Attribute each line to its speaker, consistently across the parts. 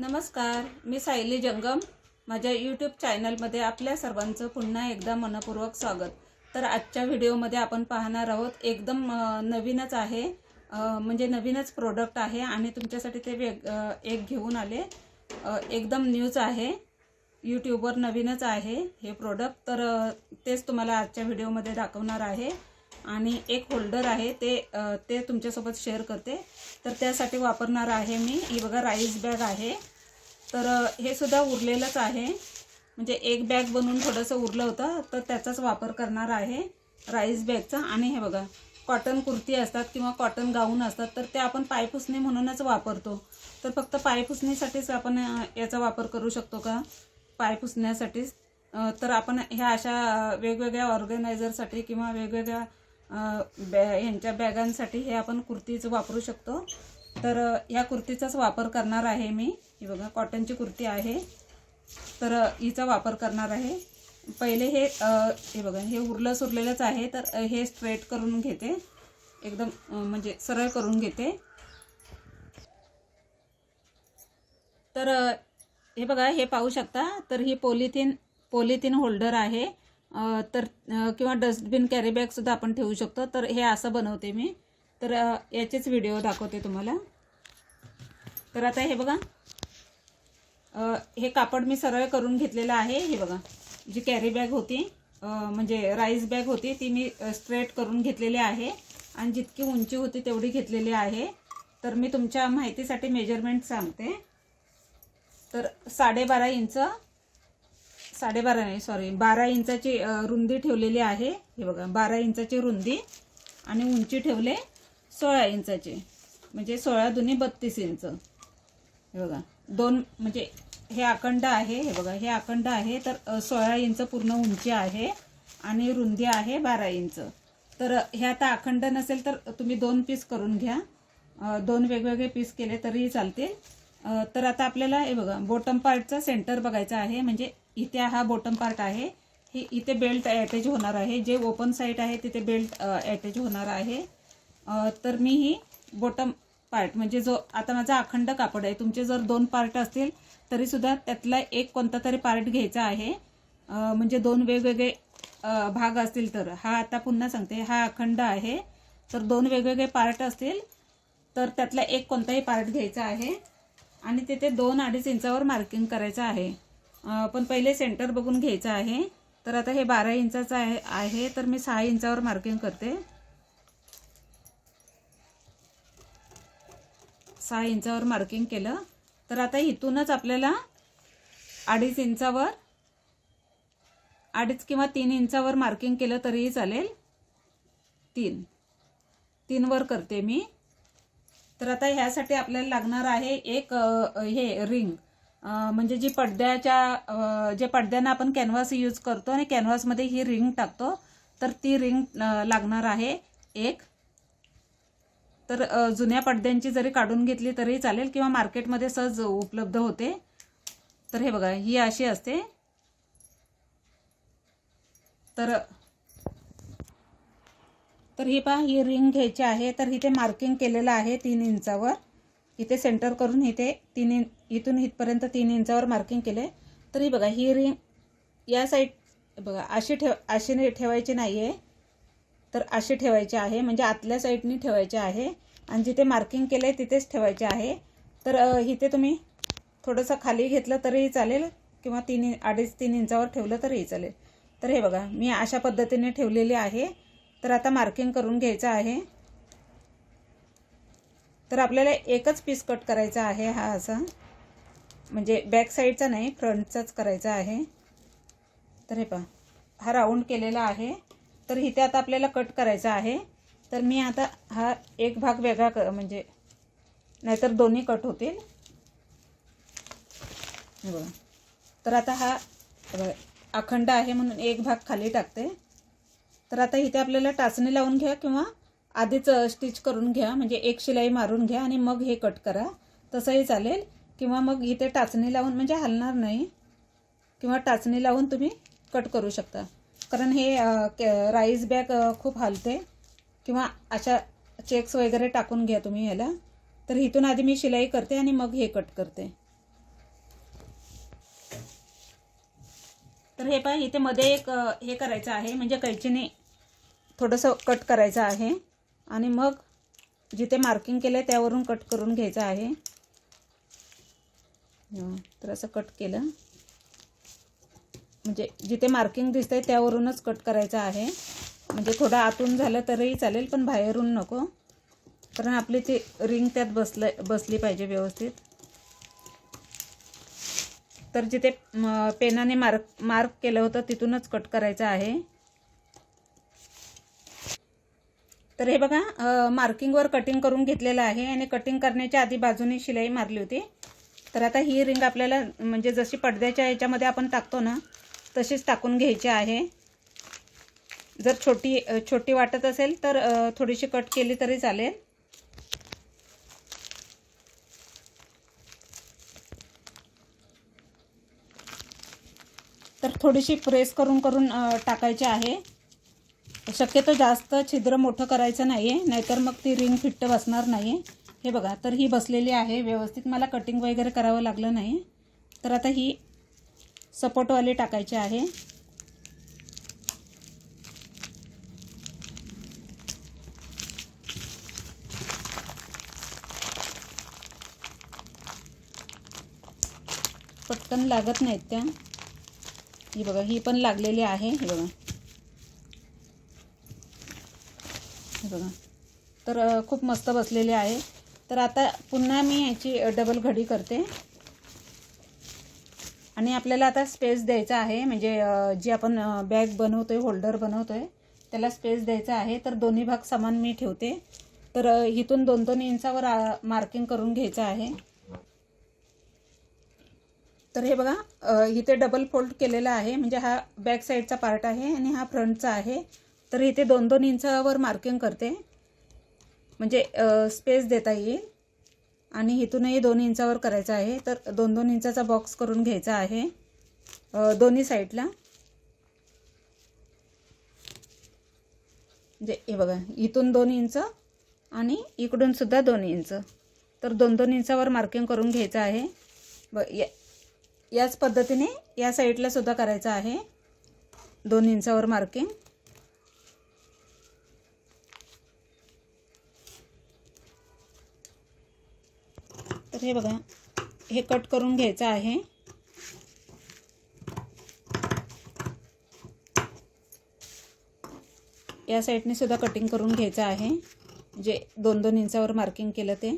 Speaker 1: नमस्कार, मी सायली जंगम. माझ्या यूट्यूब चॅनलमध्ये आपल्या सर्वांचं पुन्हा एकदा मनपूर्वक स्वागत. तर आजच्या व्हिडिओमध्ये आपण पाहणार आहोत एकदम नवीनच आहे, म्हणजे नवीनच प्रोडक्ट आहे आणि तुमच्यासाठी ते एक घेऊन आले. एकदम न्यूज आहे, यूट्यूबवर नवीनच आहे हे प्रोडक्ट. तर तेच तुम्हाला आजच्या व्हिडिओमध्ये दाखवणार आहे. आणि एक होल्डर आहे ते तुमच्यासोबत शेअर करते. तर त्यासाठी वापरणार आहे मी ही बघा राईस बॅग आहे. तर हे सुद्धा उरलेलंच आहे, म्हणजे एक बॅग बनवून थोडंसं उरलं होतं तर त्याचाच वापर करणार आहे राईस बॅगचा. आणि हे बघा कॉटन कुर्ती असतात किंवा कॉटन गाऊन असतात तर ते आपण पायपुसणी म्हणूनच वापरतो. तर फक्त पायपुसणीसाठीच आपण याचा वापर करू शकतो का? पायपुसण्यासाठीच. तर आपण ह्या अशा वेगवेगळ्या ऑर्गनायझरसाठी किंवा वेगवेगळ्या ह्यांच्या बॅगांसाठी हे आपण कुर्तीच वापरू शकतो. तर ह्या कुर्तीचाच वापर करणार आहे मी. ही बघा कॉटनची कुर्ती आहे, तर हिचा वापर करणार आहे. पहिले हे बघा हे उरलेलंच आहे, तर हे स्ट्रेट करून घेते, एकदम म्हणजे सरळ करून घेते. तर हे बघा हे पाहू शकता. तर ही पॉलिथिन होल्डर आहे. तर किंवा डस्टबिन कॅरी बॅग सुद्धा आपण ठेवू शकतो. तर हे असं बनवते मी. तर याचेच व्हिडिओ दाखवते तुम्हाला. तर आता हे बघा हे कापड मी सरळ करून घेतलेलं आहे. हे बघा जी कॅरी बॅग होती, म्हणजे राईस बॅग होती, ती मी स्ट्रेट करून घेतलेली आहे आणि जितकी उंची होती तेवढी घेतलेली आहे. तर मी तुमच्या माहितीसाठी मेजरमेंट सांगते. तर 12 इंचाची रुंदी ठेवलेली आहे. हे बघा 12 इंचाची रुंदी आणि उंची ठेवले 16 इंचाची, म्हणजे 16 दुनी 32 इंच. हे बघा दोन, म्हणजे हे अखंड आहे. हे बघा हे अखंड आहे. तर 16 इंच पूर्ण उंची आहे आणि रुंदी आहे 12 इंच. तर हे आता अखंड नसेल तर तुम्ही 2 पीस करून घ्या. 2 वेगवेगळे पीस केले तरीही चालतील. तर आता आपल्याला हे बघा बॉटम पार्टचा सेंटर बघायचा आहे. म्हणजे इथे हा बॉटम पार्ट आहे, हे इथे बेल्ट अटॅच होणार आहे. जे ओपन साईड आहे तिथे बेल्ट अटॅच होणार आहे. तर मी ही बॉटम पार्ट, म्हणजे जो आता माझा अखंड कापड आहे, तुमचे जर 2 पार्ट असतील तरीसुद्धा त्यातला एक कोणता तरी पार्ट घ्यायचा आहे. म्हणजे 2 वेगवेगळे भाग असतील तर. हा आता पुन्हा सांगते, हा अखंड आहे. तर 2 वेगवेगळे पार्ट असतील तर त्यातला एक कोणताही पार्ट घ्यायचा आहे आणि तिथे 2-2.5 इंचावर मार्किंग करायचं आहे. पण पहिले सेंटर बघून घ्यायचं आहे. तर आता हे 12 इंचाचं आहे, तर मी 6 इंचावर मार्किंग करते. 6 इंचावर मार्किंग केलं. तर आता इथूनच आपल्याला 2.5 इंचावर, 2.5 किंवा 3 इंचावर मार्किंग केलं तरीही चालेल. 3 वर करते मी. तर आता ह्यासाठी आपल्याला लागणार आहे एक हे रिंग, म्हणजे जी जे पडद्यांना आपण कॅनव्हास यूज करतो आणि कॅनव्हासमध्ये ही रिंग टाकतो, तर ती रिंग लागणार आहे एक. तर जुन्या पडद्यांची जरी काढून घेतली तरी चालेल किंवा मार्केटमध्ये सहज उपलब्ध होते. तर हे बघा ही अशी असते. तर ही पहा ही रिंग घ्यायची आहे. तर इथे मार्किंग केलेलं आहे 3 इंचावर. इथे सेंटर करून इथे इथून इथपर्यंत 3 इंचावर मार्किंग केले. तर ही बघा ही रिंग या साईड बघा अशी ठेवायची नाही आहे, तर अशी ठेवायची आहे, म्हणजे आतल्या साईडनी ठेवायची आहे आणि जिथे मार्किंग केलं आहे तिथेच ठेवायचे आहे. तर इथे तुम्ही थोडंसं खाली घेतलं तरीही चालेल किंवा 2.5-3 इंचावर ठेवलं तरीही चालेल. तर हे बघा मी अशा पद्धतीने ठेवलेली आहे. तर आता मार्किंग करून घ्यायचं आहे. तर आपल्याला एकच पीस कट करायचा आहे, हा असा, म्हणजे बॅक साईडचा नाही फ्रंटचाच करायचा आहे. तर हे पहा हा राऊंड केलेला आहे. तर इथे आता आपल्याला कट करायचा आहे. तर मी आता हा एक भाग वेगळा म्हणजे नाहीतर दोन्ही कट होतील. बघा तर आता हा अखंड आहे म्हणून एक भाग खाली टाकते. तर आता इथे आपल्याला टाचणी लावून घ्या किंवा आधीच स्टिच करून घ्या, म्हणजे एक शिलाई मारून घ्या आणि मग हे कट करा, तसंही चालेल. किंवा मग इथे टाचणी लावून, म्हणजे हलणार नाही, किंवा टाचणी लावून तुम्ही कट करू शकता. कारण हे राईस बॅग खूप हलते. किंवा अशा चेक्स वगैरे टाकून घ्या तुम्ही ह्याला. तर इथून आधी मी शिलाई करते आणि मग हे कट करते. तर हे पहा इथे मध्ये एक हे करायचं आहे, म्हणजे कैचीने थोडंसं कट करायचं आहे आणि मग जिथे मार्किंग केलं आहे त्यावरून कट करून घ्यायचं आहे. तर असं कट केलं म्हणजे जिथे मार्किंग दिसतंय त्यावरूनच कट करायचं आहे. म्हणजे थोडं आतून झालं तरीही चालेल, पण बाहेरून नको, कारण आपली ती रिंग त्यात बसली पाहिजे व्यवस्थित. तर जिथे पेनाने मार्क केलं होतं तिथूनच कट करायचं आहे. तर हे बघा मार्किंगवर कटिंग करून घेतलेलं आहे आणि कटिंग करण्याच्या आधी बाजूने शिलाई मारली होती. तर आता ही रिंग आपल्याला म्हणजे जशी पडद्याच्या याच्यामध्ये आपण टाकतो ना तशीच टाकून घ्यायची आहे. जर छोटी वाटत असेल तर थोडीशी कट केली तरी चालेल. तर थोडीशी प्रेस करून टाकायची आहे. शक्यतो जास्त छिद्र मोठं करायचं नाही आहे, नाहीतर मग ती रिंग फिट्ट बसणार नाही. हे बघा, तर ही बसलेली आहे व्यवस्थित, मला कटिंग वगैरे करावं लागलं नाही. तर आता ही सपोर्टवाली टाकायची आहे. पटकन लागत नाहीत त्या. ही बघा, ही पण लागलेली आहे. हे बघा, हे बघा, तर खूप मस्त बसलेली आहे. तर आता पुन्हा मी याची डबल घडी करते आणि आपल्याला आता स्पेस द्यायचा आहे, म्हणजे जी आपण बॅग बनवतोय, होल्डर बनवतोय, त्याला स्पेस द्यायचा आहे. तर दोन्ही भाग समान मी ठेवते. तर इथून 2-2 इंचावर मार्किंग करून घ्यायचं आहे. तर हे बघा इथे डबल फोल्ड केलेला आहे, म्हणजे हा बॅक साईडचा पार्ट आहे आणि हा फ्रंटचा आहे. तर इथे 2-2 इंचावर मार्किंग करते, म्हणजे स्पेस देता येईल. आणि इथूनही 2 इंचावर करायचं आहे. तर 2-2 इंचाचा बॉक्स करून घ्यायचा आहे दोन्ही साईडला. म्हणजे हे बघा, इथून 2 इंच आणि इकडून सुद्धा 2 इंच. तर 2-2 इंचावर मार्किंग करून घ्यायचं आहे. याच पद्धतीने या साईडला सुद्धा करायचं आहे 2 इंचावर मार्किंग. तर हे बघा, हे कट करून घ्यायचं आहे. या साईडने सुद्धा कटिंग करून घ्यायचं आहे, जे 2-2 इंचावर मार्किंग केलं ते.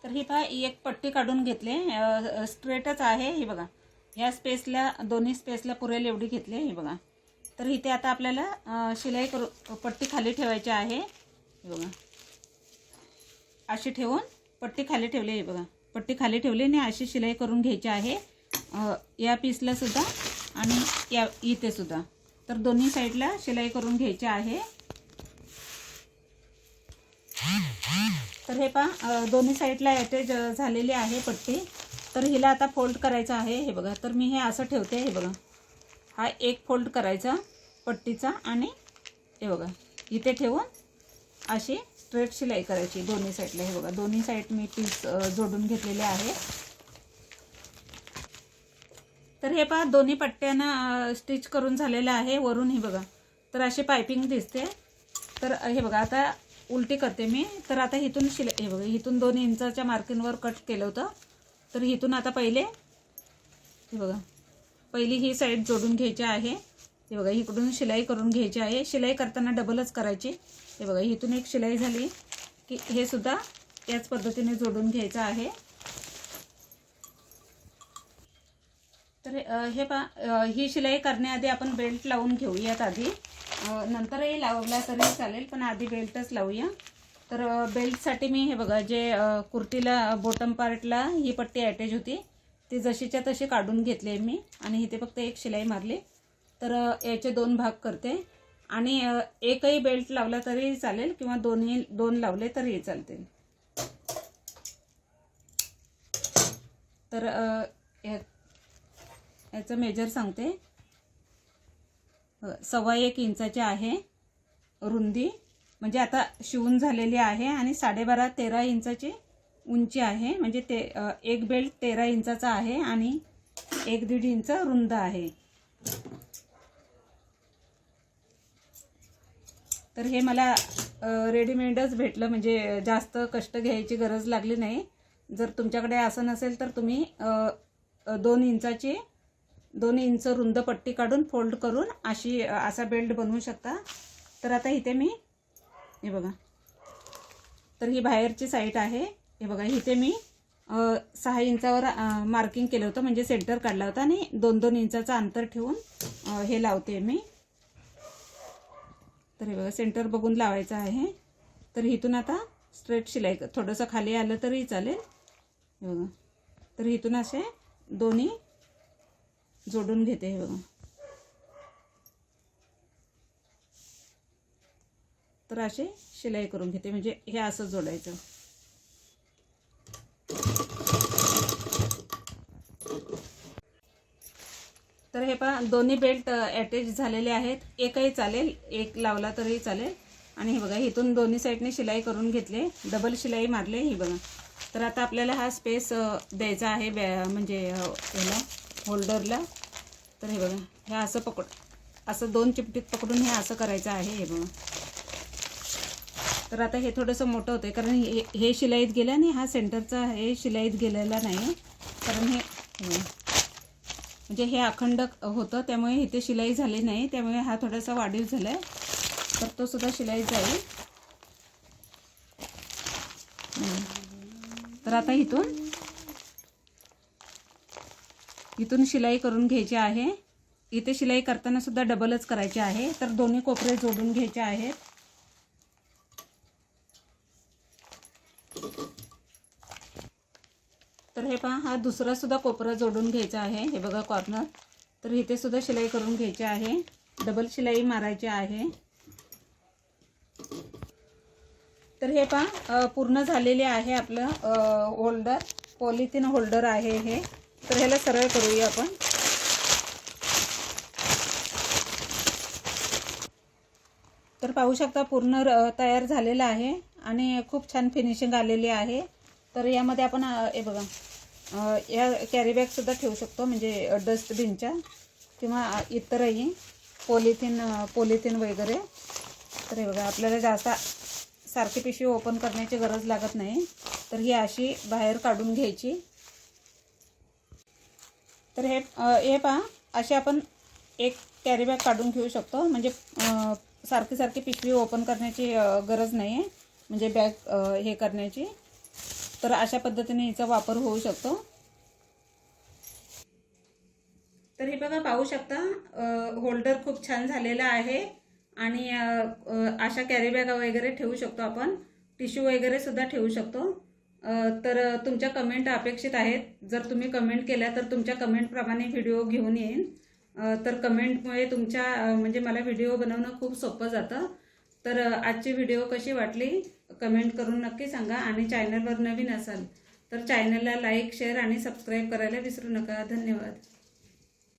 Speaker 1: तर ही पहा, एक पट्टी काढून घेतले, स्ट्रेटच आहे. हे बघा, ह्या स्पेसला, दोन्ही स्पेसला पुरेल एवढी घेतली. हे बघा, तर इथे आता आपल्याला शिलाई पट्टी खाली ठेवायची आहे. हे बघा, अशी ठेवून पट्टी खाली ठेवली. हे बघा, पट्टी खाली ठेवली आणि अशी शिलाई करून घ्यायची आहे या पीसला सुद्धा आणि या इथे सुद्धा. तर दोन्ही साईडला शिलाई करून घ्यायची आहे. तर हे पहा, दोन्ही साईडला अटॅच झालेली आहे पट्टी. तर हिला आता फोल्ड करायचं आहे. हे बघा, तर मी हे असं ठेवते. हे बघा, हा एक फोल्ड करायचा पट्टीचा आणि हे बघा इथे ठेवून अशी स्ट्रेट शिलाई करायची दोन्ही साईडला. हे बघा, दोन्ही साईड मी पीस जोडून घेतलेले आहे. तर हे पहा, दोन्ही पट्ट्यांना स्टिच करून झालेलं आहे वरून. हे बघा, तर अशी पायपिंग दिसते. तर हे बघा, आता उलटी करते मी. तर आता इथून शिलाई, हे बघा, इथून 2 इंचाच्या मार्किंगवर कट केलं होतं. तर इथून आता पहिले, हे बघा, पहिली ही साईड जोडून घ्यायची आहे. हे बघा, इकडून शिलाई करून घ्यायची आहे. शिलाई करताना डबलच करायची. हे बघा, इथून एक शिलाई झाली की हे सुद्धा याच पद्धतीने जोडून घ्यायचं आहे. तर हे पहा, ही शिलाई करण्याआधी आपण बेल्ट लावून घेऊयात आधी. नंतरही लावला तरी चालेल, पण आधी बेल्टच लावूया. तर बेल्टसाठी मी हे बघा, जे कुर्तीला बॉटम पार्टला ही पट्टी अटॅच होती ती जशीच्या तशी काढून घेतली आहे मी आणि इथे फक्त एक शिलाई मारली. तर याचे 2 भाग करते आणि एकही बेल्ट लावला तरी चालेल किंवा दोन लावले तरी चालतील. तर याचं मेजर सांगते. 1.25 इंचाचे आहे रुंदी म्हणजे आता शिवून झालेली आहे आणि 12.5-13 इंचाची उंची आहे. म्हणजे ते एक बेल्ट 13 इंचाचा आहे आणि 1-1.5 इंच रुंद आहे. तर हे मला रेडीमेडच भेटलं, म्हणजे जास्त कष्ट घ्यायची गरज लागली नाही. जर तुमच्याकडे असं नसेल तर तुम्ही 2 इंच रुंद पट्टी काढून फोल्ड करून असा बेल्ट बनवू शकता. तर आता इथे मी हे बघा, तर ही बाहेरची साईड आहे. हे बघा, इथे मी 6 इंचावर मार्किंग केलं होतं, म्हणजे सेंटर काढला होता आणि 2-2 इंचाचं अंतर ठेवून हे लावते मी. तर हे बघा, सेंटर बघून लावायचं आहे. तर इथून आता स्ट्रेट शिलाई, थोडंसं खाली आलं तरी चालेल. हे बघा, तर इथून असे दोन्ही जोडून घेते. हे बघा, तर असे शिलाई करून घेते, म्हणजे हे असं जोडायचं. तर हे पहा, दोन्ही बेल्ट अटॅच झालेले आहेत. एकही चालेल, एक लावला तरी चालेल. आणि हे बघा, इथून दोन्ही साईडने शिलाई करून घेतले, डबल शिलाई मारले. ही बघा, तर आता आपल्याला हा स्पेस द्यायचा आहे म्हणजे याला होल्डरला. तर हे बघा, हे असं असं 2 चिमटीत पकडून हे असं करायचं आहे. हे बघा, तर आता हे थोडंसं मोठं होतं कारण हे शिलाईत गेलं आणि हा सेंटरचा हे शिलाईत गेलेला नाही. कारण हे म्हणजे हे अखंड होतं, त्यामुळे इथे शिलाई झाली नाही, त्यामुळे हा थोडासा वाढीव झाला आहे. तर तो सुद्धा शिलाई जाईल. तर आता इथून शिलाई करून घ्यायची आहे. इथे शिलाई करताना सुद्धा डबलच करायची आहे. तर दोन्ही कोपरे जोडून घ्यायचे आहेत. तर हे पहा, हा दुसरा सुद्धा कोपरा जोडून घ्यायचा आहे. हे बघा, कॉर्नर. तर इथे सुद्धा शिलाई करून घ्यायची आहे, डबल शिलाई मारायची आहे. तर हे पहा, पूर्ण झालेले आहे आपलं होल्डर, पॉलिथिन होल्डर आहे हे. तर ह्याला सरळ करूया आपण. तर पाहू शकता, पूर्ण तयार झालेलं आहे आणि खूप छान फिनिशिंग आलेली आहे. तर यामध्ये आपण हे बघा, या कॅरी बॅग सुद्धा ठेवू शकतो, म्हणजे डस्टबिनच्या किंवा इतरही पॉलिथिन वगैरे. तर हे बघा, आपल्याला जास्त सारखी पिशवी ओपन करण्याची गरज लागत नाही. तर ही अशी बाहेर काढून घ्यायची. तर हे पहा, अशी आपण एक कॅरी बॅग काढून घेऊ शकतो, म्हणजे सारखी पिशवी ओपन करण्याची गरज नाही आहे, म्हणजे बॅग हे करण्याची. तर अशा पद्धतीने हिचा वापर होऊ शकतो. तर हे बघा, पाहू शकता, होल्डर खूप छान झालेला आहे आणि अशा कॅरी बॅग वगैरे ठेवू शकतो आपण, टिश्यू वगैरे सुद्धा ठेवू शकतो. तर तुमच्या कमेंट अपेक्षित आहेत. जर तुम्ही कमेंट केल्या तर तुमच्या कमेंटप्रमाणे व्हिडिओ घेऊन येईन. तर कमेंटमुळे तुमच्या म्हणजे मला व्हिडिओ बनवणं खूप सोपं जातं. तर आजची व्हिडिओ कशी वाटली कमेंट करून नक्की सांगा. आणि चॅनलवर नवीन असाल तर चॅनलला लाईक, शेअर आणि सबस्क्राईब करायला विसरू नका. धन्यवाद.